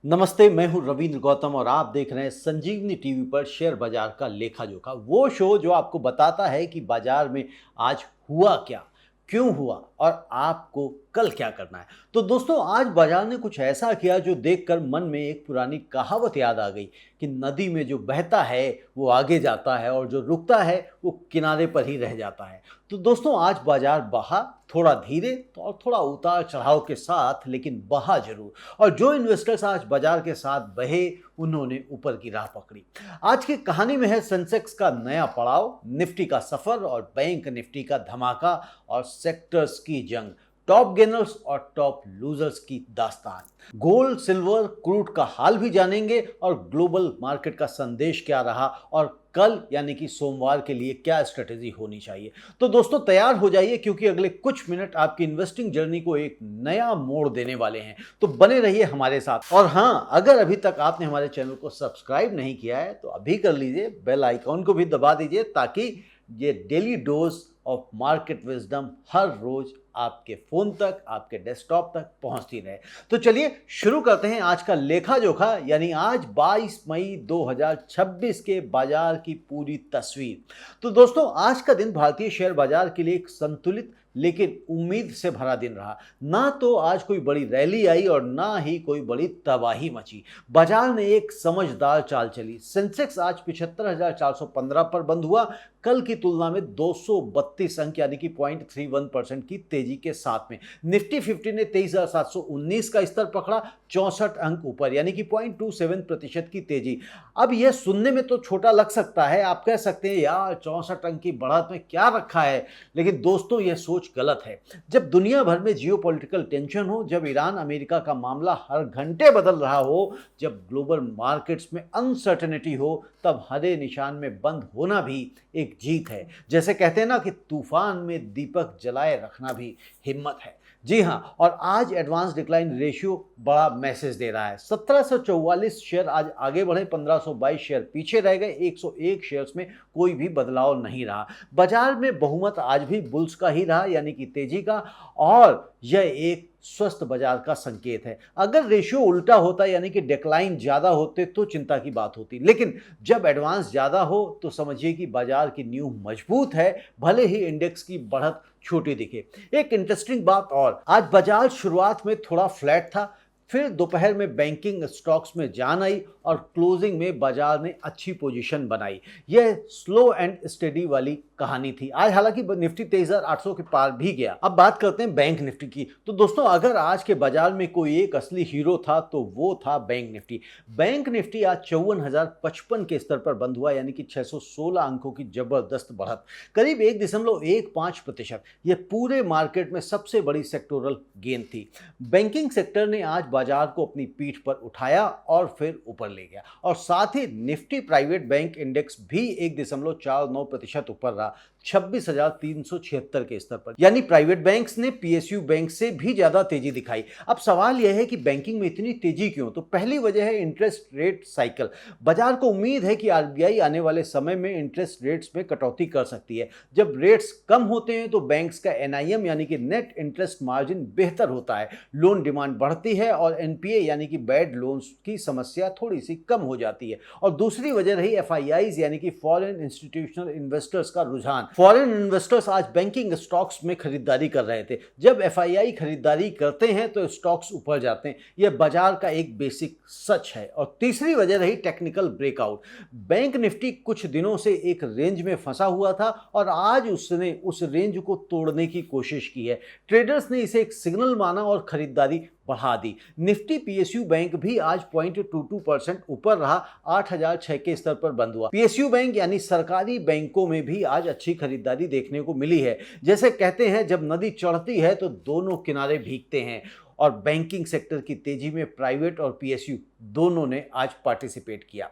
नमस्ते, मैं हूं रविंद्र गौतम और आप देख रहे हैं संजीवनी टीवी पर शेयर बाजार का लेखा जोखा। वो शो जो आपको बताता है कि बाजार में आज हुआ क्या, क्यों हुआ और आपको कल क्या करना है। तो दोस्तों, आज बाजार ने कुछ ऐसा किया जो देखकर मन में एक पुरानी कहावत याद आ गई कि नदी में जो बहता है वो आगे जाता है और जो रुकता है वो किनारे पर ही रह जाता है। तो दोस्तों, आज बाजार बहा, थोड़ा धीरे तो और थोड़ा उतार चढ़ाव के साथ, लेकिन बहा जरूर। और जो इन्वेस्टर्स आज बाजार के साथ बहे उन्होंने ऊपर की राह पकड़ी। आज की कहानी में है सेंसेक्स का नया पड़ाव, निफ्टी का सफर और बैंक निफ्टी का धमाका और सेक्टर्स की जंग, टॉप गेनर्स और टॉप लूजर्स की दास्तान। गोल्ड, सिल्वर, क्रूड का हाल भी जानेंगे और ग्लोबल मार्केट का संदेश क्या रहा और कल यानी कि सोमवार के लिए क्या स्ट्रेटेजी होनी चाहिए। तो दोस्तों, तैयार हो जाइए क्योंकि अगले कुछ मिनट आपकी इन्वेस्टिंग जर्नी को एक नया मोड़ देने वाले हैं। तो बने रहिए हमारे साथ। और हाँ, अगर अभी तक आपने हमारे चैनल को सब्सक्राइब नहीं किया है तो अभी कर लीजिए, बेल आइकॉन को भी दबा दीजिए ताकि ये daily dose of market wisdom हर रोज आपके फोन तक, आपके डेस्कटॉप तक पहुंचती रहे। तो चलिए शुरू करते हैं आज का लेखा जोखा, यानी आज 22 मई 2026 के बाजार की पूरी तस्वीर। तो दोस्तों, आज का दिन भारतीय शेयर बाजार के लिए एक संतुलित लेकिन उम्मीद से भरा दिन रहा। ना तो आज कोई बड़ी रैली आई और ना ही कोई बड़ी तबाही मची। बाजार ने एक समझदार चाल चली। सेंसेक्स आज 75,415 पर बंद हुआ, कल की तुलना में 232 अंक यानी कि 0.31% की तेजी के साथ में। निफ्टी 50 ने 23,719 का स्तर पकड़ा, 64 अंक ऊपर यानी कि 0.27% की तेजी। अब यह सुनने में तो छोटा लग सकता है, आप कह सकते हैं यार 64 अंक की बढ़त में क्या रखा है, लेकिन दोस्तों यह सोच गलत है। जब दुनिया भर में जियोपॉलिटिकल टेंशन हो, जब ईरान अमेरिका का मामला हर घंटे बदल रहा हो, जब ग्लोबल मार्केट्स में अनसर्टेनिटी हो, तब हरे निशान में बंद होना भी एक जीत है। जैसे कहते हैं ना कि तूफान में दीपक जलाए रखना भी हिम्मत है। जी हाँ, और आज एडवांस डिक्लाइन रेशियो बड़ा मैसेज दे रहा है। 1744 शेयर आज आगे बढ़े, 1522 शेयर पीछे रह गए, 101 शेयर्स में कोई भी बदलाव नहीं रहा। बाजार में बहुमत आज भी बुल्स का ही रहा यानी कि तेजी का, और यह एक स्वस्थ बाजार का संकेत है। अगर रेशियो उल्टा होता यानी कि डिक्लाइन ज्यादा होते तो चिंता की बात होती, लेकिन जब एडवांस ज्यादा हो तो समझिए कि बाजार की नींव मजबूत है, भले ही इंडेक्स की बढ़त छोटी दिखे। एक इंटरेस्टिंग बात और, आज बाजार शुरुआत में थोड़ा फ्लैट था, फिर दोपहर में बैंकिंग स्टॉक्स में जान आई और क्लोजिंग में बाजार ने अच्छी पोजीशन बनाई। यह स्लो एंड स्टेडी वाली कहानी थी। आज हालांकि निफ्टी 23,800 के पार भी गया। अब बात करते हैं बैंक निफ्टी की। तो दोस्तों, अगर आज के बाजार में कोई एक असली हीरो था तो वो था बैंक निफ्टी। बैंक निफ्टी आज 54,055 के स्तर पर बंद हुआ यानी कि 616 अंकों की जबरदस्त बढ़त, करीब 1.15%। यह पूरे मार्केट में सबसे बड़ी सेक्टोरल गेन थी। बैंकिंग सेक्टर ने आज बाजार को अपनी पीठ पर उठाया और फिर ऊपर ले गया, और साथ ही निफ्टी प्राइवेट बैंक इंडेक्स भी 1.49% ऊपर रहा, 26,376 के स्तर पर। यानी प्राइवेट बैंक्स ने पीएसयू बैंक से भी ज्यादा तेजी दिखाई। अब सवाल यह है कि बैंकिंग में इतनी तेजी क्यों? तो पहली वजह है इंटरेस्ट रेट साइकिल। बाजार को उम्मीद है कि आरबीआई आने वाले समय में इंटरेस्ट रेट्स में कटौती कर सकती है। जब रेट्स कम होते हैं तो बैंक्स का एनआईएम यानी कि नेट इंटरेस्ट मार्जिन बेहतर होता है, लोन डिमांड बढ़ती है और एनपीए यानी कि बैड लोन्स की समस्या थोड़ी सी कम हो जाती है। और दूसरी वजह रही एफआईआईज यानी कि फॉरेन इंस्टीट्यूशनल इन्वेस्टर्स का रुझान। फॉरेन इन्वेस्टर्स आज बैंकिंग स्टॉक्स में खरीदारी कर रहे थे। जब एफआईआई खरीदारी करते हैं तो स्टॉक्स ऊपर जाते हैं। यह बाजार का एक बेसिक सच है। और तीसरी वजह रही टेक्निकल ब्रेकआउट। बैंक निफ्टी कुछ दिनों से एक रेंज में फंसा हुआ था और आज उसने उस रेंज को तोड़ने की कोशिश की है। ट्रेडर्स ने इसे एक सिग्नल माना और खरीदारी बढ़ा दी। निफ्टी पीएसयू बैंक भी आज 0.22% ऊपर रहा, 8,006 के स्तर पर बंद हुआ। पीएसयू बैंक यानी सरकारी बैंकों में भी आज अच्छी खरीदारी देखने को मिली है। जैसे कहते हैं जब नदी चढ़ती है तो दोनों किनारे भीगते हैं, और बैंकिंग सेक्टर की तेजी में प्राइवेट और पीएसयू दोनों ने आज पार्टिसिपेट किया।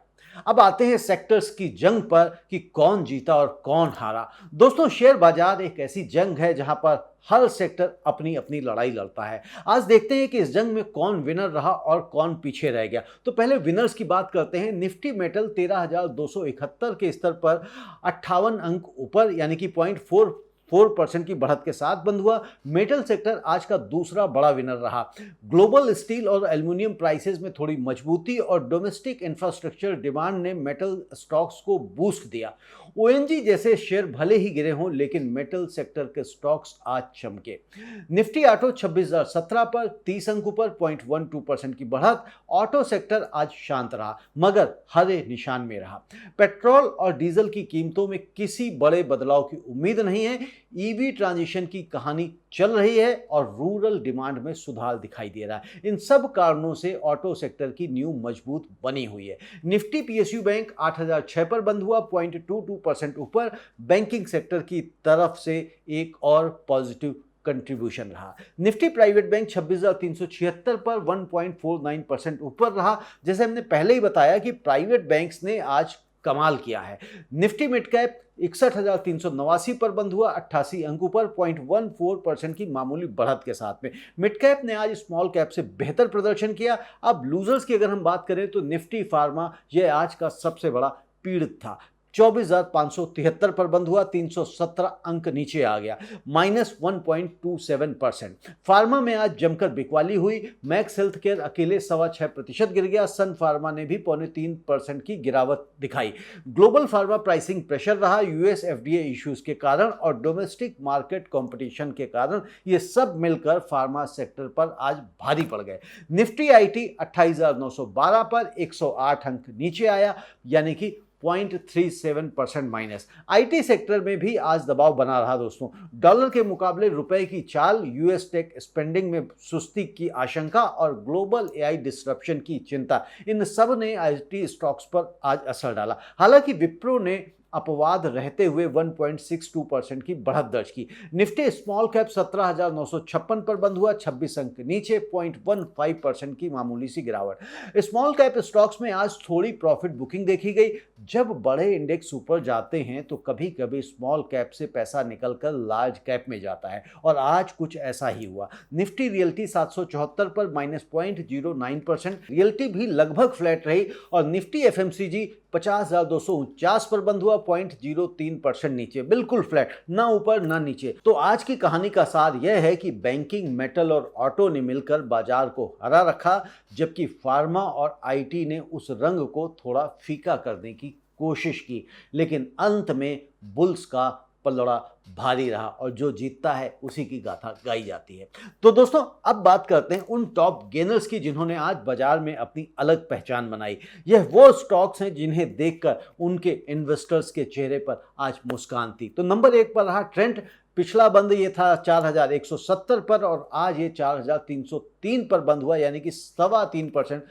अब आते हैं सेक्टर्स की जंग पर कि कौन जीता और कौन हारा। दोस्तों, शेयर बाजार एक ऐसी जंग है जहां पर हर सेक्टर अपनी अपनी लड़ाई लड़ता है। आज देखते हैं कि इस जंग में कौन विनर रहा और कौन पीछे रह गया। तो पहले विनर्स की बात करते हैं। निफ्टी मेटल 13,271 के स्तर पर 58 अंक ऊपर यानी कि 4% की बढ़त के साथ बंद हुआ। मेटल सेक्टर आज का दूसरा बड़ा विनर रहा। ग्लोबल स्टील और एल्युमिनियम प्राइसेस में थोड़ी मजबूती और डोमेस्टिक इंफ्रास्ट्रक्चर डिमांड ने मेटल स्टॉक्स को बूस्ट दिया। ओएनजी जैसे शेयर भले ही गिरे हों, लेकिन मेटल सेक्टर के स्टॉक्स आज चमके। निफ्टी ऑटो 26,017 पर 30 अंकों पर 0.12% की बढ़त। ऑटो सेक्टर आज शांत रहा मगर हरे निशान में रहा। पेट्रोल और डीजल की कीमतों में किसी बड़े बदलाव की उम्मीद नहीं है। ईवी ट्रांजिशन की कहानी चल रही है और रूरल डिमांड में सुधार दिखाई दे रहा है। इन सब कारणों से ऑटो सेक्टर की नींव मजबूत बनी हुई है। निफ्टी पीएसयू बैंक 8,006 पर बंद हुआ, 0.22% ऊपर। बैंकिंग सेक्टर की तरफ से एक और पॉजिटिव कंट्रीब्यूशन रहा। निफ्टी प्राइवेट बैंक 26,376 पर 1.49% ऊपर रहा। जैसे हमने पहले ही बताया कि प्राइवेट बैंक्स ने आज कमाल किया है। निफ्टी मिड कैप 61,389 पर बंद हुआ, 88 अंकों पर 0.14% की मामूली बढ़त के साथ में। मिड कैप ने आज स्मॉल कैप से बेहतर प्रदर्शन किया। अब लूजर्स की अगर हम बात करें तो निफ्टी फार्मा यह आज का सबसे बड़ा पीड़ित था। 24,573 पर बंद हुआ, 317 अंक नीचे आ गया, -1.27%। फार्मा में आज जमकर बिकवाली हुई। मैक्स हेल्थ केयर अकेले 6.25% गिर गया। सन फार्मा ने भी 0.3% की गिरावट दिखाई। ग्लोबल फार्मा प्राइसिंग प्रेशर रहा यूएस एफडीए इश्यूज के कारण और डोमेस्टिक मार्केट कंपटीशन के कारण। ये सब मिलकर फार्मा सेक्टर पर आज भारी पड़ गए। निफ्टी आईटी 28,912 पर 108 अंक नीचे आया, यानी कि 0.37% माइनस। आईटी सेक्टर में भी आज दबाव बना रहा दोस्तों। डॉलर के मुकाबले रुपए की चाल, यूएस टेक स्पेंडिंग में सुस्ती की आशंका और ग्लोबल एआई डिस्रप्शन की चिंता, इन सब ने आईटी स्टॉक्स पर आज असर डाला। हालांकि विप्रो ने अपवाद रहते हुए 1.62% की बढ़त दर्ज की। निफ्टी स्मॉल कैप 17,956 पर बंद हुआ, 26 अंक नीचे, 0.15% की मामूली सी गिरावट। स्मॉल कैप स्टॉक्स में आज थोड़ी प्रॉफिट बुकिंग देखी गई। जब बड़े इंडेक्स ऊपर जाते हैं तो कभी कभी स्मॉल कैप से पैसा निकलकर लार्ज कैप में जाता है और आज कुछ ऐसा ही हुआ। निफ्टी रियल्टी 774 पर -0.09%, रियल्टी भी लगभग फ्लैट रही और निफ्टी एफएमसीजी 50,249 पर बंद हुआ, 0.03% नीचे, बिल्कुल फ्लैट, ना ऊपर ना नीचे। तो आज की कहानी का सार यह है कि बैंकिंग, मेटल और ऑटो ने मिलकर बाजार को हरा रखा, जबकि फार्मा और आईटी ने उस रंग को थोड़ा फीका करने की कोशिश की। लेकिन अंत में बुल्स का पलड़ा भारी रहा और जो जीतता है उसी की गाथा गाई जाती है। तो दोस्तों अब बात करते हैं उन टॉप गेनर्स की जिन्होंने आज बाजार में अपनी अलग पहचान बनाई। यह वो स्टॉक्स हैं जिन्हें देखकर उनके इन्वेस्टर्स के चेहरे पर आज मुस्कान थी। तो नंबर 1 पर रहा ट्रेंट। पिछला बंद ये था 4,170 पर और आज ये 4,303 पर बंद हुआ, यानी कि 3.25%,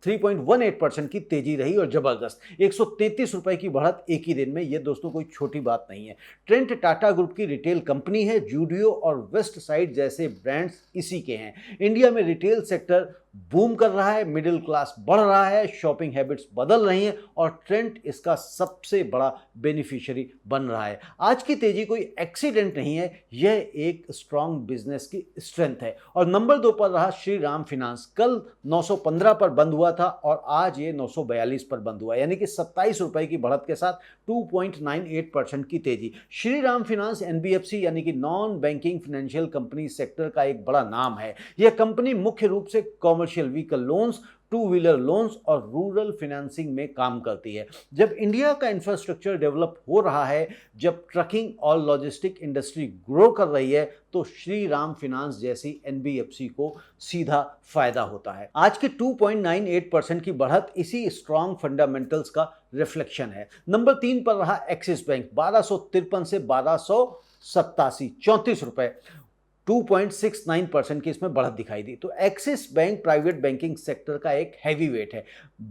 3.18% की तेजी रही और जबरदस्त 133 रुपए की बढ़त एक ही दिन में। ये दोस्तों कोई छोटी बात नहीं है। ट्रेंट टाटा ग्रुप की रिटेल कंपनी है। जूडियो और वेस्ट साइड जैसे ब्रांड्स इसी के हैं। इंडिया में रिटेल सेक्टर बूम कर रहा है, मिडिल क्लास बढ़ रहा है, शॉपिंग हैबिट्स बदल रही हैं और ट्रेंट इसका सबसे बड़ा बेनिफिशियरी बन रहा है। आज की तेजी कोई एक्सीडेंट नहीं है, यह एक स्ट्रांग बिजनेस की स्ट्रेंथ है। और नंबर 2 पर रहा श्री राम फाइनेंस। कल 915 पर बंद हुआ था और आज ये 942 पर बंद हुआ, यानी कि 27 रुपए की बढ़त के साथ 2.98% की तेजी। श्री राम फाइनेंस एनबीएफसी यानी कि non banking financial company sector का एक बड़ा नाम है। यह कंपनी मुख्य रूप से commercial vehicle loans, two wheeler loans और रूरल फाइनेंसिंग में काम करती है। जब इंडिया का इंफ्रास्ट्रक्चर डेवलप हो रहा है, जब ट्रकिंग और लॉजिस्टिक इंडस्ट्री ग्रो कर रही है, तो श्री राम फाइनेंस जैसी एनबीएफसी को सीधा फायदा होता है। आज की 2.98% की बढ़त इसी स्ट्रॉन्ग फंडामेंटल्स का रिफ्लेक्शन है। नंबर 3 पर रहा एक्सिस बैंक। 1253 से 1287, 34 रुपए, 2.69% की इसमें बढ़त दिखाई दी। तो axis bank private banking sector का एक हैवी वेट है।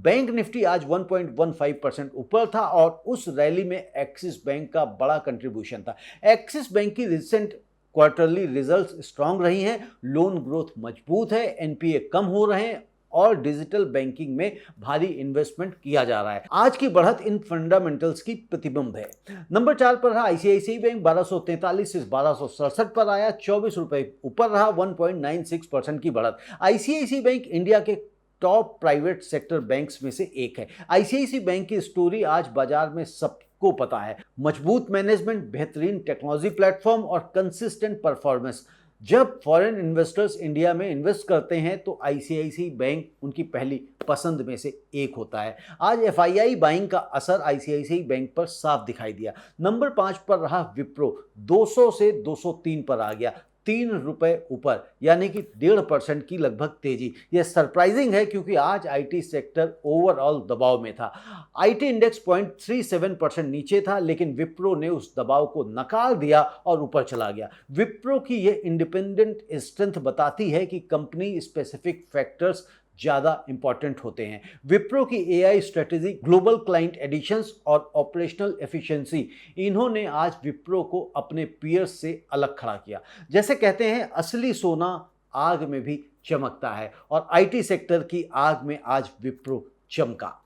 बैंक निफ्टी आज 1.15% ऊपर था और उस रैली में एक्सिस बैंक का बड़ा कंट्रीब्यूशन था। एक्सिस बैंक की रिसेंट क्वार्टरली रिजल्ट्स स्ट्रांग रही हैं, लोन ग्रोथ मजबूत है, एनपीए कम हो रहे हैं और डिजिटल बैंकिंग में भारी इन्वेस्टमेंट किया जा रहा है। आज की बढ़त इन फंडामेंटल्स की प्रतिबिंब है। नंबर 4 पर रहा आईसीआईसीआई बैंक। 1243 से 1267 पर आया, 24 रुपए ऊपर रहा, 1.96% की बढ़त। आईसीआईसीआई बैंक इंडिया के टॉप प्राइवेट सेक्टर बैंक्स में से एक है। आईसीआईसीआई बैंक की स्टोरी आज बाजार में सब सबको पता है। मजबूत मैनेजमेंट, बेहतरीन टेक्नोलॉजी प्लेटफॉर्म और कंसिस्टेंट परफॉर्मेंस। जब फॉरेन इन्वेस्टर्स इंडिया में इन्वेस्ट करते हैं तो आईसीआईसीआई बैंक उनकी पहली पसंद में से एक होता है। आज एफआईआई बाइंग का असर आईसीआईसीआई बैंक पर साफ दिखाई दिया। नंबर 5 पर रहा विप्रो, 200 से 203 पर आ गया, 3 रुपए ऊपर, यानी कि 1.5% की लगभग तेजी। यह सरप्राइजिंग है क्योंकि आज आईटी सेक्टर ओवरऑल दबाव में था। आईटी इंडेक्स 0.37% नीचे था, लेकिन विप्रो ने उस दबाव को नकार दिया और ऊपर चला गया। विप्रो की यह इंडिपेंडेंट स्ट्रेंथ बताती है कि कंपनी स्पेसिफिक फैक्टर्स ज़्यादा इंपॉर्टेंट होते हैं। विप्रो की AI strategy, global client additions और ऑपरेशनल एफिशिएंसी, इन्होंने आज विप्रो को अपने पीयर्स से अलग खड़ा किया। जैसे कहते हैं, असली सोना आग में भी चमकता है, और आईटी सेक्टर की आग में आज विप्रो चमका।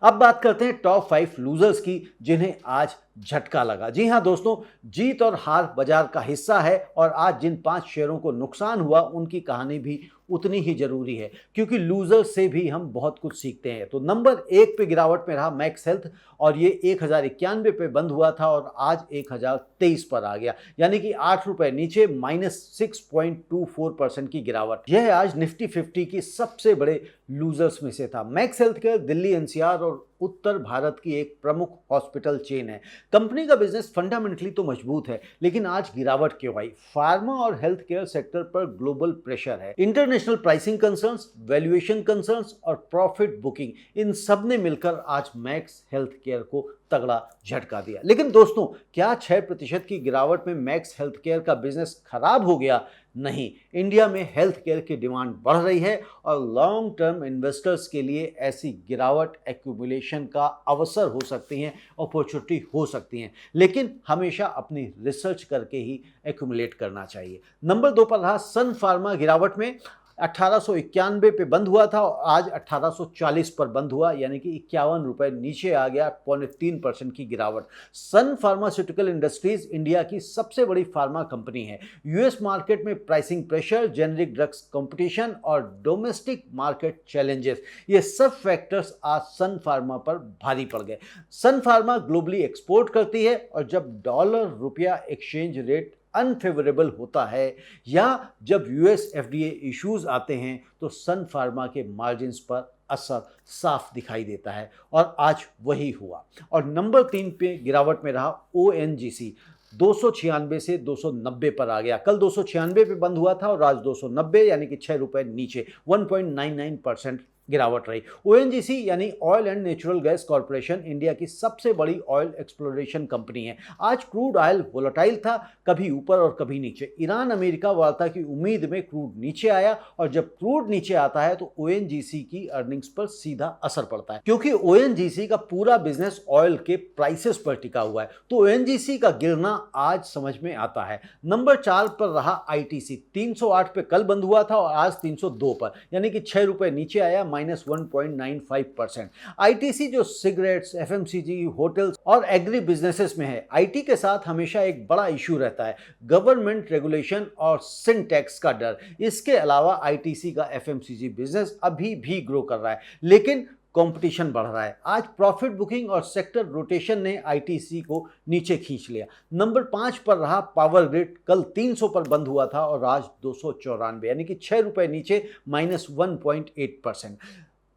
अब बात करते हैं टॉप 5 लूजर्स की, जिन्हें आज झटका लगा। जी हां दोस्तों, जीत और हार बाजार का हिस्सा है, और आज जिन 5 शेयरों को नुकसान हुआ उनकी कहानी भी उतनी ही जरूरी है, क्योंकि लूजर से भी हम बहुत कुछ सीखते हैं। तो नंबर 1 पे गिरावट में रहा मैक्स हेल्थ, और ये 1091 पे बंद हुआ था और आज 1023 पर आ गया, यानी कि 8 रुपए नीचे, -6.24% की गिरावट। यह आज निफ्टी 50 की सबसे बड़े लूजर्स में से था। Max health care Delhi NCR और उत्तर भारत की एक प्रमुख हॉस्पिटल चेन है। कंपनी का बिजनेस फंडामेंटली तो मजबूत है, लेकिन आज गिरावट क्यों आई? फार्मा और हेल्थ केयर सेक्टर पर ग्लोबल प्रेशर है, international pricing concerns, valuation concerns और प्रॉफिट बुकिंग, इन सब ने मिलकर आज मैक्स हेल्थ केयर को तगड़ा झटका दिया। लेकिन दोस्तों, क्या 6% की गिरावट में मैक्स हेल्थ केयर का बिजनेस खराब हो गया? नहीं, इंडिया में हेल्थ केयर की डिमांड बढ़ रही है, और लॉन्ग टर्म इन्वेस्टर्स के लिए ऐसी गिरावट एक्यूमुलेशन का अवसर हो सकती हैं, अपॉर्चुनिटी हो सकती हैं, लेकिन हमेशा अपनी रिसर्च करके ही एक्यूमुलेट करना चाहिए। नंबर 2 पर रहा सन फार्मा, गिरावट में 1891 पे बंद हुआ था और आज 1840 पर बंद हुआ, यानी कि 51 रुपए नीचे आ गया, 0.3% की गिरावट। सन फार्मास्यूटिकल इंडस्ट्रीज इंडिया की सबसे बड़ी फार्मा कंपनी है। यूएस मार्केट में pricing pressure, generic drugs competition और डोमेस्टिक मार्केट चैलेंजेस, ये सब फैक्टर्स आज सन फार्मा पर भारी पड़ गए। सन फार्मा ग्लोबली एक्सपोर्ट करती है, और जब डॉलर रुपया एक्सचेंज रेट अनफेवरेबल होता है या जब यूएस एफडीए इश्यूज आते हैं, तो सन फार्मा के मार्जिन्स पर असर साफ दिखाई देता है, और आज वही हुआ। और नंबर 3 पे गिरावट में रहा ओएनजीसी, 296 से 290 पर आ गया। कल 296 पे बंद हुआ था और आज 290, यानी कि 6 रुपए नीचे, 1.99% गिरावट रही। ओएनजीसी यानी oil and natural gas corporation India की सबसे बड़ी ऑयल एक्सप्लोरेशन कंपनी है। आज क्रूड ऑयल वोलेटाइल था, कभी ऊपर और कभी नीचे। ईरान अमेरिका वार्ता की उम्मीद में क्रूड नीचे आया, और जब क्रूड नीचे आता है तो ओएनजीसी की अर्निंग्स पर सीधा असर पड़ता है, क्योंकि ओएनजीसी का पूरा बिजनेस ऑयल के प्राइसेस पर टिका हुआ है। तो ओएनजीसी का गिरना आज समझ में आता है। नंबर 4 पर रहा आईटीसी, 308 पे कल बंद हुआ था और आज 302 पर, यानी कि 6 रुपए नीचे आया, -1.95%। आईटीसी जो सिगरेट्स, एफएमसीजी, होटल्स और एग्री बिजनेसेस में है, आईटी के साथ हमेशा एक बड़ा इशू रहता है, गवर्नमेंट रेगुलेशन और सिन टैक्स का डर। इसके अलावा आईटीसी का एफएमसीजी बिजनेस अभी भी ग्रो कर रहा है, लेकिन कंपटीशन बढ़ रहा है। आज प्रॉफिट बुकिंग और सेक्टर रोटेशन ने आईटीसी को नीचे खींच लिया। नंबर 5 पर रहा पावर ग्रिड, कल 300 पर बंद हुआ था और आज 294, यानी कि 6 रुपए नीचे, -1.8%।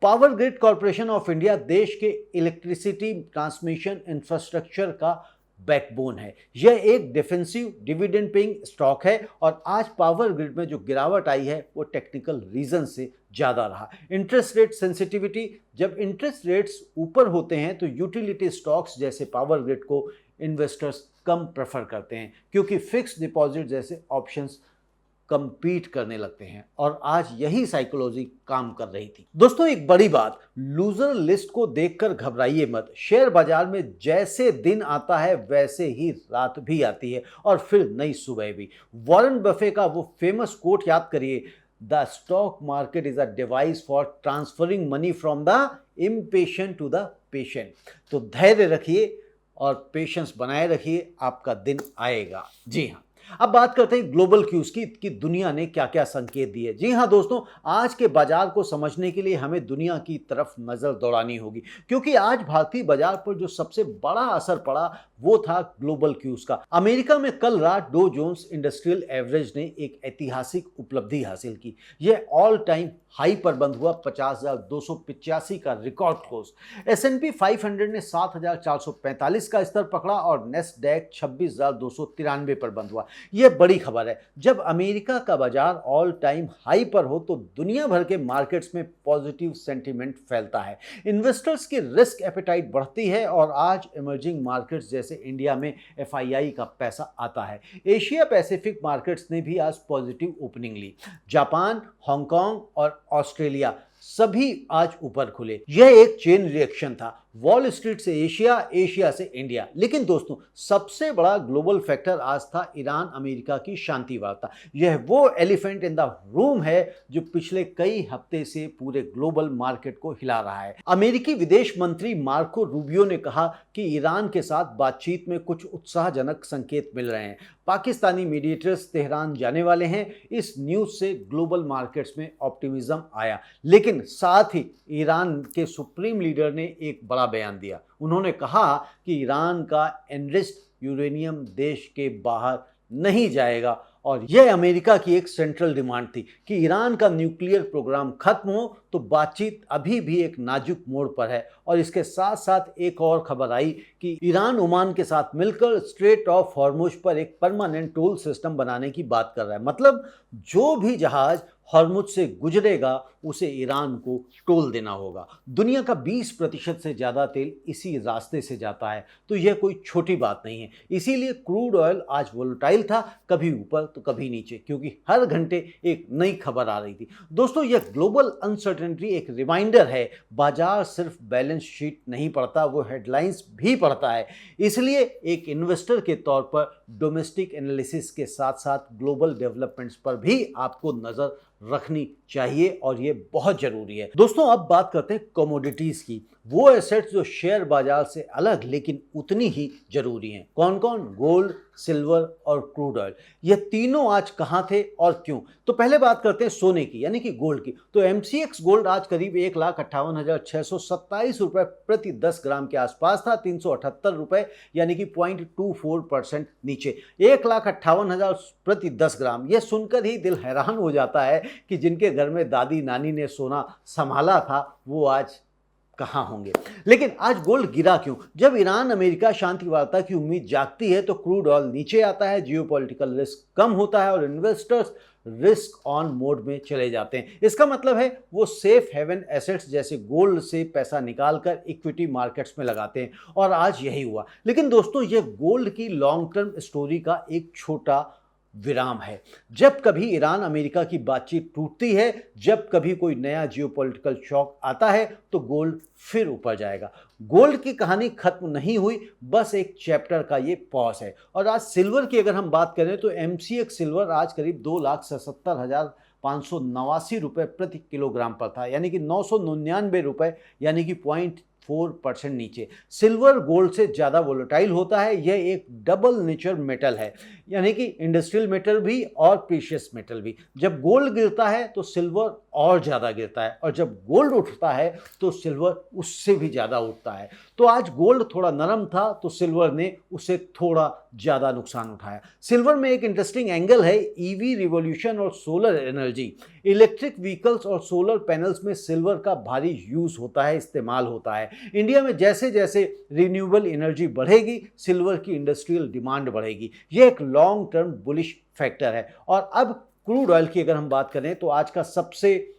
Power grid corporation of India देश के इलेक्ट्रिसिटी ट्रांसमिशन इंफ्रास्ट्रक्चर का बैकबोन है। यह एक डिफेंसिव डिविडेंड पेइंग स्टॉक है, और आज पावर ग्रिड में जो गिरावट आई है वो टेक्निकल रीजन से ज़्यादा रहा। इंटरेस्ट रेट सेंसिटिविटी, जब इंटरेस्ट रेट्स ऊपर होते हैं तो यूटिलिटी स्टॉक्स जैसे पावर ग्रिड को इन्वेस्टर्स कम प्रेफर करते हैं, क्योंकि फिक्स डिपॉजिट जैसे ऑप्शंस कंपीट करने लगते हैं, और आज यही साइकोलॉजी काम कर रही थी। दोस्तों, एक बड़ी बात, लूजर लिस्ट को देखकर घबराइए मत। शेयर बाजार में जैसे दिन आता है वैसे ही रात भी आती है, और फिर नई सुबह भी। वॉरेन बफे का वो फेमस कोट याद करिए, the stock market is a device for transferring money from the impatient to the patient. तो धैर्य रखिए और पेशेंस बनाए रखिए, आपका दिन आएगा। जी हाँ, अब बात करते हैं ग्लोबल क्यूज की कि दुनिया ने क्या क्या संकेत दिए। जी हाँ दोस्तों, आज के बाजार को समझने के लिए हमें दुनिया की तरफ नजर दौड़ानी होगी, क्योंकि आज भारतीय बाजार पर जो सबसे बड़ा असर पड़ा वो था ग्लोबल क्यूज का। अमेरिका में कल रात डो जोन्स इंडस्ट्रियल एवरेज ने एक ऐतिहासिक उपलब्धि हासिल की। यह ऑल टाइम हाई पर बंद हुआ, 50,285 का रिकॉर्ड क्लोज। S&P 500 ने 7,445 का स्तर पकड़ा और नेस्डैक 26,293 पर बंद हुआ। यह बड़ी खबर है। जब अमेरिका का बाजार ऑल टाइम हाई पर हो तो दुनिया भर के मार्केट्स में पॉजिटिव सेंटीमेंट फैलता है, इन्वेस्टर्स की रिस्क एपेटाइट बढ़ती है और आज इमर्जिंग मार्केट्स जैसे इंडिया में FII का पैसा आता है। एशिया पैसिफिक मार्केट्स ने भी आज पॉजिटिव ओपनिंग ली। जापान, हांगकांग और ऑस्ट्रेलिया सभी आज ऊपर खुले। यह एक चेन रिएक्शन था, वॉल स्ट्रीट से एशिया, एशिया से इंडिया। लेकिन दोस्तों, सबसे बड़ा ग्लोबल फैक्टर आज था ईरान अमेरिका की शांति वार्ता। यह वो एलिफेंट इन द रूम है जो पिछले कई हफ्ते से पूरे ग्लोबल मार्केट को हिला रहा है। अमेरिकी विदेश मंत्री मार्को रूबियो ने कहा कि ईरान के साथ बातचीत में कुछ उत्साहजनक संकेत मिल रहे हैं। पाकिस्तानी मीडिएटर्स तेहरान जाने वाले हैं। इस न्यूज से ग्लोबल मार्केट्स में ऑप्टिमिज्म आया, लेकिन साथ ही ईरान के सुप्रीम लीडर ने एक बड़ा बयान दिया। उन्होंने कहा कि ईरान का एनरिच्ड यूरेनियम देश के बाहर नहीं जाएगा और यह अमेरिका की एक सेंट्रल डिमांड थी कि ईरान का न्यूक्लियर प्रोग्राम खत्म हो। तो बातचीत अभी भी एक नाजुक मोड़ पर है। और इसके साथ साथ एक और खबर आई कि ईरान ओमान के साथ मिलकर स्ट्रेट ऑफ हॉर्मुज पर एक परमानेंट टोल सिस्टम बनाने की बात कर रहा है। मतलब जो भी जहाज हॉर्मुज से गुजरेगा उसे ईरान को टोल देना होगा। दुनिया का 20% से ज़्यादा तेल इसी रास्ते से जाता है, तो यह कोई छोटी बात नहीं है। इसीलिए क्रूड ऑयल आज वोलेटाइल था, कभी ऊपर तो कभी नीचे, क्योंकि हर घंटे एक नई खबर आ रही थी। दोस्तों, यह ग्लोबल अनसर्टेनिटी एक रिमाइंडर है, बाजार सिर्फ बैलेंस शीट नहीं पढ़ता, वो हेडलाइंस भी पढ़ता है। इसलिए एक इन्वेस्टर के तौर पर डोमेस्टिक एनालिसिस के साथ साथ ग्लोबल डेवलपमेंट्स पर भी आपको नज़र रखनी चाहिए और ये बहुत जरूरी है। दोस्तों, अब बात करते हैं कमोडिटीज की, वो एसेट्स जो शेयर बाजार से अलग लेकिन उतनी ही जरूरी हैं। कौन कौन? गोल्ड, सिल्वर और क्रूड ऑयल। ये तीनों आज कहां थे और क्यों? तो पहले बात करते हैं सोने की, यानी कि गोल्ड की। तो MCX गोल्ड आज करीब 1,58,627 रुपए प्रति 10 ग्राम के आसपास था, 378 रुपए, यानी कि 0.24% नीचे। 1,58,000 प्रति 10 ग्राम, यह सुनकर ही दिल हैरान हो जाता है कि जिनके घर में दादी नानी ने सोना संभाला था वो आज कहां होंगे। लेकिन आज गोल्ड गिरा क्यों? जब ईरान अमेरिका शांति वार्ता की उम्मीद जागती है तो क्रूड ऑयल नीचे आता है, जियोपॉलिटिकल रिस्क कम होता है और इन्वेस्टर्स रिस्क ऑन मोड में चले जाते हैं। इसका मतलब है वो सेफ हेवन एसेट्स जैसे गोल्ड से पैसा निकालकर इक्विटी मार्केट्स में लगाते हैं, और आज यही हुआ। लेकिन दोस्तों, ये गोल्ड की लॉन्ग टर्म स्टोरी का एक छोटा विराम है। जब कभी ईरान अमेरिका की बातचीत टूटती है, जब कभी कोई नया जियोपॉलिटिकल शॉक आता है, तो गोल्ड फिर ऊपर जाएगा। गोल्ड की कहानी खत्म नहीं हुई, बस एक चैप्टर का ये पॉज है। और आज सिल्वर की अगर हम बात करें तो MCX सिल्वर आज करीब 2,77,589 रुपए प्रति किलोग्राम पर था, यानी कि 999 रुपए, यानी कि 0.4% नीचे। सिल्वर गोल्ड से ज़्यादा वोलेटाइल होता है। यह एक डबल नेचर मेटल है, यानी कि इंडस्ट्रियल मेटल भी और प्रीशियस मेटल भी। जब गोल्ड गिरता है तो सिल्वर और ज़्यादा गिरता है, और जब गोल्ड उठता है तो सिल्वर उससे भी ज़्यादा उठता है। तो आज गोल्ड थोड़ा नरम था तो सिल्वर ने उसे थोड़ा ज़्यादा नुकसान उठाया। सिल्वर में एक इंटरेस्टिंग एंगल है, EV रिवॉल्यूशन और सोलर एनर्जी। इलेक्ट्रिक व्हीकल्स और सोलर पैनल्स में सिल्वर का भारी यूज़ होता है, इस्तेमाल होता है। इंडिया में जैसे जैसे रिन्यूएबल एनर्जी बढ़ेगी, सिल्वर की इंडस्ट्रियल डिमांड बढ़ेगी। यह एक लॉन्ग टर्म बुलिश फैक्टर है। और अब क्रूड ऑयल की अगर हम बात करें तो आज का सबसे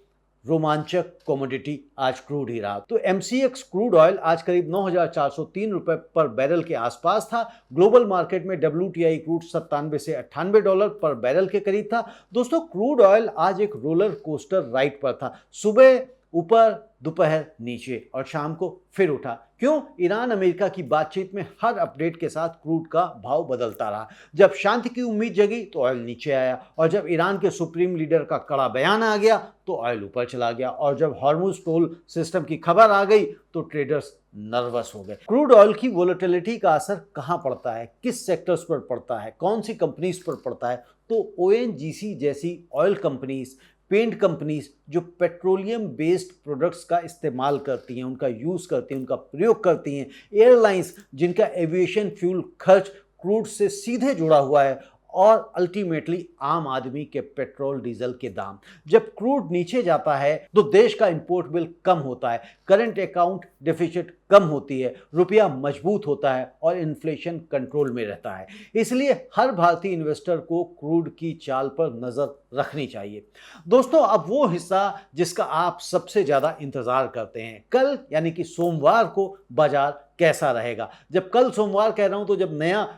रोमांचक कमोडिटी आज क्रूड ही रहा। तो MCX क्रूड ऑयल आज करीब 9,403 रुपए पर बैरल के आसपास था। ग्लोबल मार्केट में WTI क्रूड 97 से $98 पर बैरल के करीब था। दोस्तों, क्रूड ऑयल आज एक रोलर कोस्टर राइड पर था। सुबह ऊपर, दोपहर नीचे और शाम को फिर उठा। क्यों? ईरान अमेरिका की बातचीत में हर अपडेट के साथ क्रूड का भाव बदलता रहा। जब शांति की उम्मीद जगी तो ऑयल नीचे आया, और जब ईरान के सुप्रीम लीडर का कड़ा बयान आ गया तो ऑयल ऊपर चला गया, और जब हॉर्मुज टोल सिस्टम की खबर आ गई तो ट्रेडर्स नर्वस हो गए। क्रूड ऑयल की वोलेटिलिटी का असर कहां पड़ता है, किस सेक्टर्स पर पड़ता है, कौन सी कंपनीज पर पड़ता है? तो ओएनजीसी जैसी ऑयल कंपनीज, पेंट कंपनीज जो पेट्रोलियम बेस्ड प्रोडक्ट्स का इस्तेमाल करती हैं, उनका यूज़ करती हैं, उनका प्रयोग करती हैं, एयरलाइंस जिनका एविएशन फ्यूल खर्च क्रूड से सीधे जुड़ा हुआ है, और अल्टीमेटली आम आदमी के पेट्रोल डीजल के दाम। जब क्रूड नीचे जाता है तो देश का इंपोर्ट बिल कम होता है, करंट अकाउंट डेफिसिट कम होती है, रुपया मजबूत होता है और इन्फ्लेशन कंट्रोल में रहता है। इसलिए हर भारतीय इन्वेस्टर को क्रूड की चाल पर नजर रखनी चाहिए। दोस्तों, अब वो हिस्सा जिसका आप सबसे ज्यादा इंतजार करते हैं, कल यानी कि सोमवार को बाजार कैसा रहेगा। जब कल सोमवार कह रहा हूं तो जब नया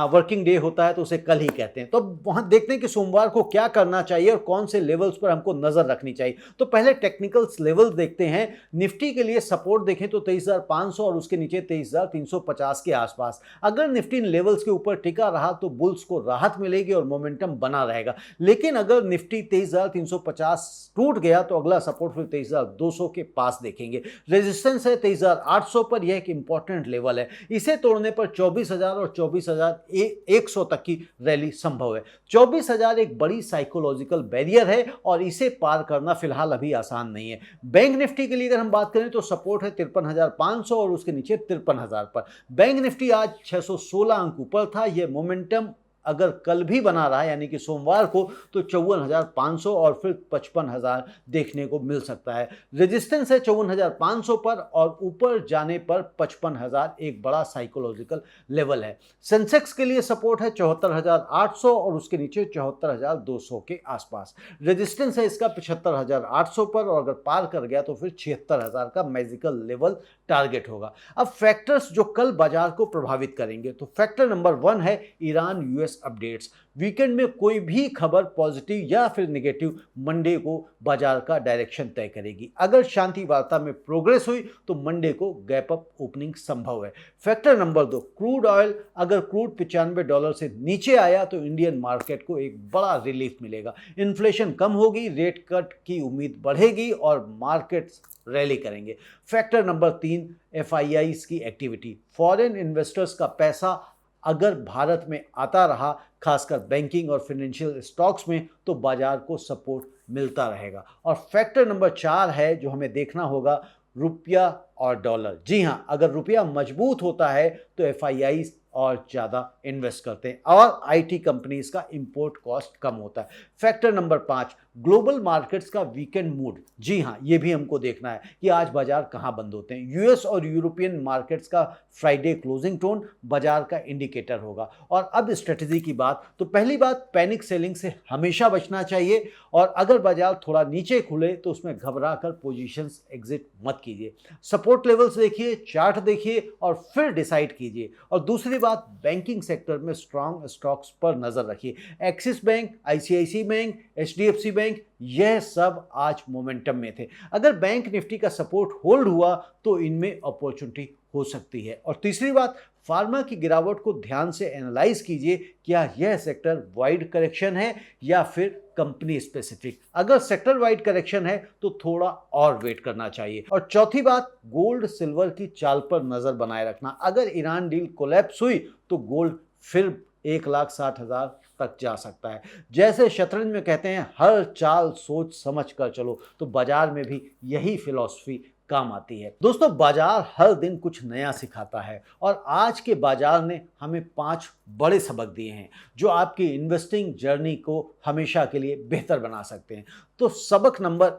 वर्किंग डे होता है तो उसे कल ही कहते हैं। तो वहां देखते हैं कि सोमवार को क्या करना चाहिए और कौन से लेवल्स पर हमको नजर रखनी चाहिए। तो पहले टेक्निकल्स लेवल देखते हैं। निफ्टी के लिए सपोर्ट देखें तो 23,500 और उसके नीचे 23,350 के आसपास। अगर निफ्टी इन लेवल्स के ऊपर टिका रहा तो बुल्स को राहत मिलेगी और मोमेंटम बना रहेगा। लेकिन अगर निफ्टी 23,350 टूट गया तो अगला सपोर्ट फिर 23,200 के पास देखेंगे। रेजिस्टेंस है 23,800 पर, यह एक इंपॉर्टेंट लेवल है। इसे तोड़ने पर 24,000 और 24,100 तक की रैली संभव है। 24,000 एक बड़ी साइकोलॉजिकल बैरियर है और इसे पार करना फिलहाल अभी आसान नहीं है। बैंक निफ्टी के लिए अगर हम बात करें तो सपोर्ट है 53,500 और उसके नीचे 53,000 पर। बैंक निफ्टी आज 616 अंक ऊपर था। यह मोमेंटम अगर कल भी बना रहा यानी कि सोमवार को तो 54,500 और फिर 55,000 देखने को मिल सकता है। रेजिस्टेंस है 54,500 पर और ऊपर जाने पर 55,000 एक बड़ा साइकोलॉजिकल लेवल है। सेंसेक्स के लिए सपोर्ट है 74,800 और उसके नीचे 74,200 के आसपास। रेजिस्टेंस है इसका 75,800 पर और अगर पार कर गया तो फिर 76,000 का मैजिकल लेवल टारगेट होगा। अब फैक्टर्स जो कल बाजार को प्रभावित करेंगे, तो फैक्टर नंबर 1 है ईरान यूएस अपडेट्स। वीकेंड में कोई भी खबर पॉजिटिव या फिर नेगेटिव मंडे को बाजार का डायरेक्शन तय करेगी। अगर शांति वार्ता में प्रोग्रेस हुई तो मंडे को गैप अप ओपनिंग संभव है। Factor number 2 crude oil. अगर क्रूड $95 से नीचे आया तो इंडियन मार्केट को एक बड़ा रिलीफ मिलेगा। इन्फ्लेशन कम होगी, रेट कट की उम्मीद बढ़ेगी और मार्केट्स रैली करेंगे। फैक्टर नंबर 3 एफआईआईज की एक्टिविटी। फॉरेन इन्वेस्टर्स का पैसा अगर भारत में आता रहा, खासकर बैंकिंग और फाइनेंशियल स्टॉक्स में, तो बाजार को सपोर्ट मिलता रहेगा। और फैक्टर नंबर 4 है जो हमें देखना होगा, रुपया और डॉलर। जी हाँ, अगर रुपया मजबूत होता है तो एफआईआईज और ज़्यादा इन्वेस्ट करते हैं और आईटी कंपनीज का इंपोर्ट कॉस्ट कम होता है। फैक्टर नंबर 5 ग्लोबल मार्केट्स का वीकेंड मूड। जी हाँ, ये भी हमको देखना है कि आज बाजार कहाँ बंद होते हैं। यूएस और यूरोपियन मार्केट्स का फ्राइडे क्लोजिंग टोन बाजार का इंडिकेटर होगा। और अब स्ट्रेटजी की बात, तो पहली बात, पैनिक सेलिंग से हमेशा बचना चाहिए और अगर बाजार थोड़ा नीचे खुले तो उसमें घबरा कर पोजिशंस एग्जिट मत कीजिए। सपोर्ट लेवल्स देखिए, चार्ट देखिए और फिर डिसाइड कीजिए। और दूसरी बात, बैंकिंग सेक्टर में स्ट्रॉन्ग स्टॉक्स पर नजर रखिए। Axis bank, ICICI bank, HDFC bank, यह सब आज मोमेंटम में थे। अगर बैंक निफ्टी का सपोर्ट होल्ड हुआ तो इनमें अपॉर्चुनिटी हो सकती है। और तीसरी बात, फार्मा की गिरावट को ध्यान से एनालाइज कीजिए, क्या यह सेक्टर वाइड करेक्शन है या फिर कंपनी स्पेसिफिक। अगर सेक्टर वाइड करेक्शन है तो थोड़ा और वेट करना चाहिए। और चौथी बात, गोल्ड सिल्वर की चाल पर नजर बनाए रखना। अगर ईरान डील कोलैप्स हुई तो गोल्ड फिर 1,60,000 तक जा सकता है। जैसे शतरंज में कहते हैं, हर चाल सोच समझ कर चलो, तो बाजार में भी यही फिलॉसफी काम आती है। दोस्तों, बाजार हर दिन कुछ नया सिखाता है और आज के बाजार ने हमें 5 बड़े सबक दिए हैं जो आपकी इन्वेस्टिंग जर्नी को हमेशा के लिए बेहतर बना सकते हैं। तो सबक नंबर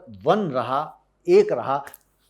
1 रहा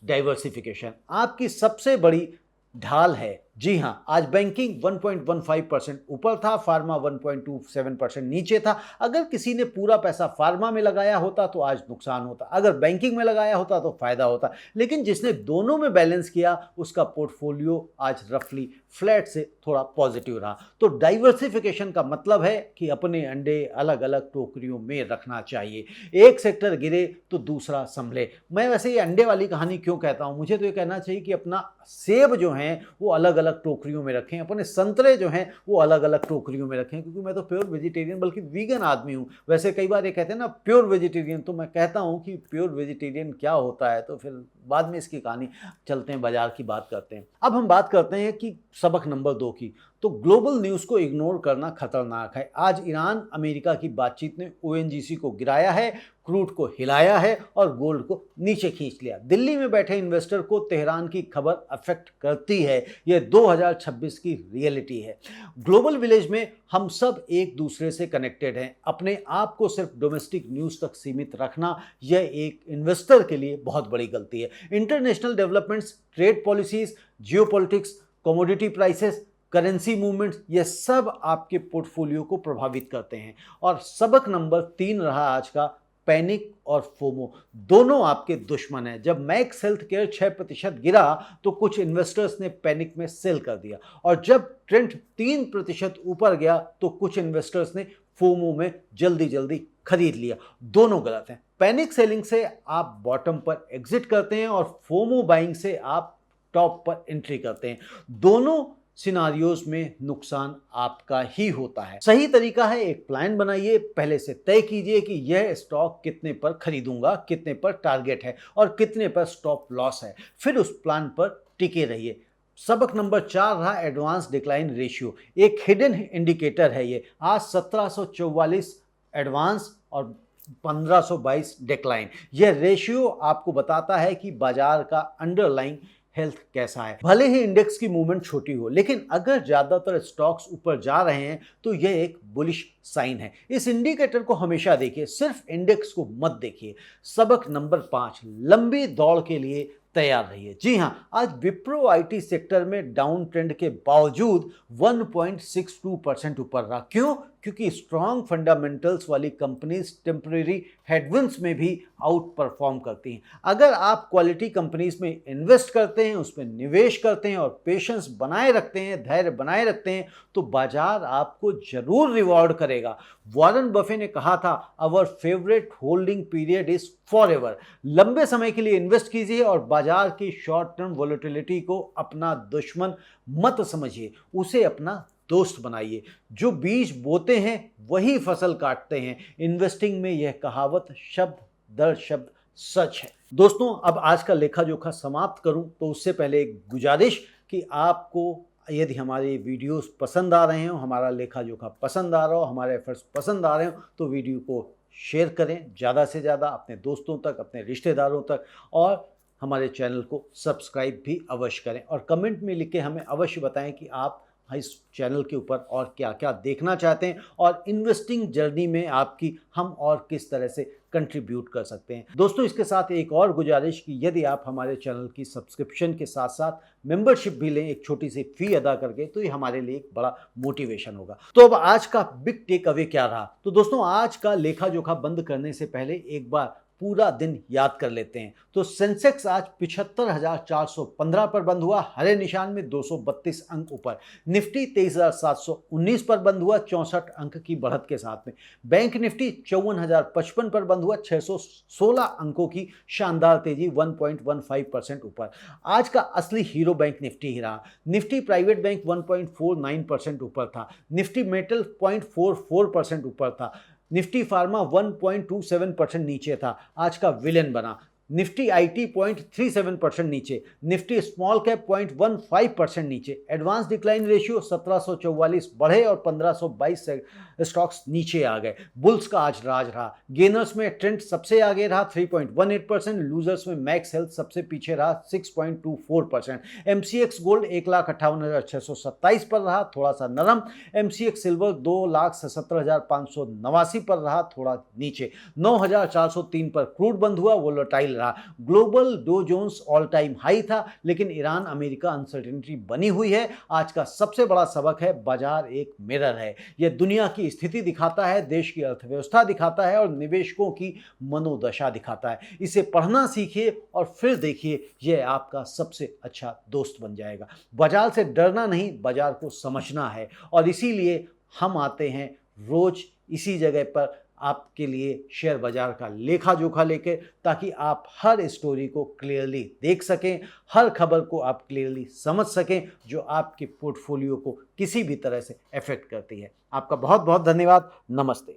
डाइवर्सिफिकेशन। आपकी सबसे बड़ी ढाल है जी हाँ, आज बैंकिंग 1.15% ऊपर था, फार्मा 1.27% नीचे था। अगर किसी ने पूरा पैसा फार्मा में लगाया होता तो आज नुकसान होता, अगर बैंकिंग में लगाया होता तो फायदा होता। लेकिन जिसने दोनों में बैलेंस किया उसका पोर्टफोलियो आज रफली फ्लैट से थोड़ा पॉजिटिव रहा। तो डाइवर्सिफिकेशन का मतलब है कि अपने अंडे अलग अलग टोकरियों में रखना चाहिए। एक सेक्टर गिरे तो दूसरा संभले। मैं वैसे ये अंडे वाली कहानी क्यों कहता हूँ, मुझे तो ये कहना चाहिए कि अपना सेब जो हैं वो अलग अलग टोकरियों में रखें, अपने संतरे जो हैं वो अलग अलग टोकरियों में रखें। क्योंकि मैं तो प्योर वेजिटेरियन बल्कि वीगन आदमी हूँ। वैसे कई बार ये कहते हैं ना प्योर वेजिटेरियन, तो मैं कहता हूँ कि प्योर वेजिटेरियन क्या होता है तो फिर बाद में इसकी कहानी चलते हैं, बाजार की बात करते हैं। अब हम बात करते हैं कि सबक नंबर 2 की। तो ग्लोबल न्यूज़ को इग्नोर करना खतरनाक है। आज ईरान अमेरिका की बातचीत ने ओएनजीसी को गिराया है, क्रूड को हिलाया है और गोल्ड को नीचे खींच लिया। दिल्ली में बैठे इन्वेस्टर को तेहरान की खबर अफेक्ट करती है, यह 2026 की रियलिटी है। ग्लोबल विलेज में हम सब एक दूसरे से कनेक्टेड हैं। अपने आप को सिर्फ डोमेस्टिक न्यूज़ तक सीमित रखना यह एक इन्वेस्टर के लिए बहुत बड़ी गलती है। International developments, trade policies, geopolitics, commodity prices, currency movements, ये सब आपके पोर्टफोलियो को प्रभावित करते हैं। और सबक नंबर 3 रहा आज का, पैनिक और फोमो दोनों आपके दुश्मन हैं। जब मैक्स हेल्थ केयर 6% गिरा तो कुछ इन्वेस्टर्स ने पैनिक में सेल कर दिया, और जब ट्रेंड 3% ऊपर गया तो कुछ इन्वेस्टर्स ने फोमो में जल्दी जल्दी खरीद लिया। दोनों गलत हैं। पैनिक सेलिंग से आप बॉटम पर एग्जिट करते हैं और फोमो बाइंग से आप टॉप पर एंट्री करते हैं। दोनों सिनारियोज में नुकसान आपका ही होता है। सही तरीका है एक प्लान बनाइए, पहले से तय कीजिए कि यह स्टॉक कितने पर खरीदूंगा, कितने पर टारगेट है और कितने पर स्टॉप लॉस है, फिर उस प्लान पर टिके रहिए। सबक नंबर 4 रहा एडवांस डिक्लाइन रेशियो। एक हिडन इंडिकेटर है ये। आज 1744 एडवांस और 1522 डिक्लाइन। यह रेशियो आपको बताता है कि बाजार का अंडरलाइंग हेल्थ कैसा है। भले ही इंडेक्स की मूवमेंट छोटी हो, लेकिन अगर ज्यादातर स्टॉक्स ऊपर जा रहे हैं तो यह एक बुलिश साइन है। इस इंडिकेटर को हमेशा देखिए, सिर्फ इंडेक्स को मत देखिए। सबक नंबर 5, लंबी दौड़ के लिए तैयार रहिए। जी हां, आज विप्रो आईटी सेक्टर में डाउन ट्रेंड के बावजूद 1.62% ऊपर रहा। क्यों? क्योंकि स्ट्रॉन्ग फंडामेंटल्स वाली कंपनीज टेम्परेरी हेडविंड्स में भी आउट परफॉर्म करती हैं। अगर आप क्वालिटी कंपनीज में इन्वेस्ट करते हैं, उसमें निवेश करते हैं और पेशेंस बनाए रखते हैं, धैर्य बनाए रखते हैं, तो बाजार आपको जरूर रिवॉर्ड करेगा। वॉरेन बफे ने कहा था, our favourite holding period is forever. लंबे समय के लिए इन्वेस्ट कीजिए और बाजार की शॉर्ट टर्म वोलेटिलिटी को अपना दुश्मन मत समझिए, उसे अपना दोस्त बनाइए। जो बीज बोते हैं वही फसल काटते हैं। इन्वेस्टिंग में यह कहावत शब्द दर शब्द सच है। दोस्तों, अब आज का लेखा जोखा समाप्त करूं तो उससे पहले एक गुजारिश कि आपको यदि हमारे वीडियोस पसंद आ रहे हो, हमारा लेखा जोखा पसंद आ रहा हो, हमारे एफर्ट्स पसंद आ रहे हो, तो वीडियो को शेयर करें ज़्यादा से ज़्यादा अपने दोस्तों तक, अपने रिश्तेदारों तक, और हमारे चैनल को सब्सक्राइब भी अवश्य करें। और कमेंट में लिख के हमें अवश्य बताएं कि आप इस चैनल के ऊपर और क्या क्या देखना चाहते हैं और इन्वेस्टिंग जर्नी में आपकी हम और किस तरह से कंट्रीब्यूट कर सकते हैं। दोस्तों, इसके साथ एक और गुजारिश कि यदि आप हमारे चैनल की सब्सक्रिप्शन के साथ साथ मेंबरशिप भी लें, एक छोटी सी फी अदा करके, तो ये हमारे लिए एक बड़ा मोटिवेशन होगा। तो अब आज का बिग टेक अवे क्या रहा? तो दोस्तों, आज का लेखा जोखा बंद करने से पहले एक बार पूरा दिन याद कर लेते हैं। तो सेंसेक्स आज 75,415 पर बंद हुआ, हरे निशान में 232 अंक ऊपर। निफ्टी 23,719 पर बंद हुआ, 64 अंक की बढ़त के साथ में। बैंक निफ्टी 54,055 पर बंद हुआ, 616 अंकों की शानदार तेजी, 1.15% ऊपर। आज का असली हीरो बैंक निफ्टी ही रहा। निफ्टी प्राइवेट बैंक 1.49% ऊपर था। निफ्टी मेटल 0.44% ऊपर था। निफ्टी फार्मा 1.27% नीचे था, आज का विलेन बना। निफ्टी आईटी 0.37% नीचे। निफ्टी स्मॉल कैप 0.15% नीचे। एडवांस डिक्लाइन रेशियो 1744 बढ़े और 1522 स्टॉक्स नीचे आ गए। बुल्स का आज राज रहा। गेनर्स में ट्रेंड सबसे आगे रहा 3.18%, लूजर्स में मैक्स हेल्थ सबसे पीछे रहा 6.24%। एमसीएक्स गोल्ड 1,58,627 पर रहा, थोड़ा सा नरम। एमसीएक्स सिल्वर 2,77,589 पर रहा, थोड़ा नीचे। 9,403 पर क्रूड बंद हुआ, वोलेटाइल रहा। Global Dow Jones all time high था, लेकिन ईरान अमेरिका अनसर्टेनिटी बनी हुई है। आज का सबसे बड़ा सबक है, बाजार एक मिरर है। यह दुनिया की स्थिति दिखाता है, देश की अर्थव्यवस्था दिखाता है और निवेशकों की मनोदशा दिखाता है। इसे पढ़ना सीखिए और फिर देखिए, यह आपका सबसे अच्छा दोस्त बन जाएगा। बाजार से डरना नहीं, बाजार को समझना है। और इसीलिए हम आते हैं रोज इसी जगह पर आपके लिए शेयर बाजार का लेखा जोखा लेके, ताकि आप हर स्टोरी को क्लियरली देख सकें, हर खबर को आप क्लियरली समझ सकें जो आपके पोर्टफोलियो को किसी भी तरह से अफेक्ट करती है। आपका बहुत बहुत धन्यवाद। नमस्ते।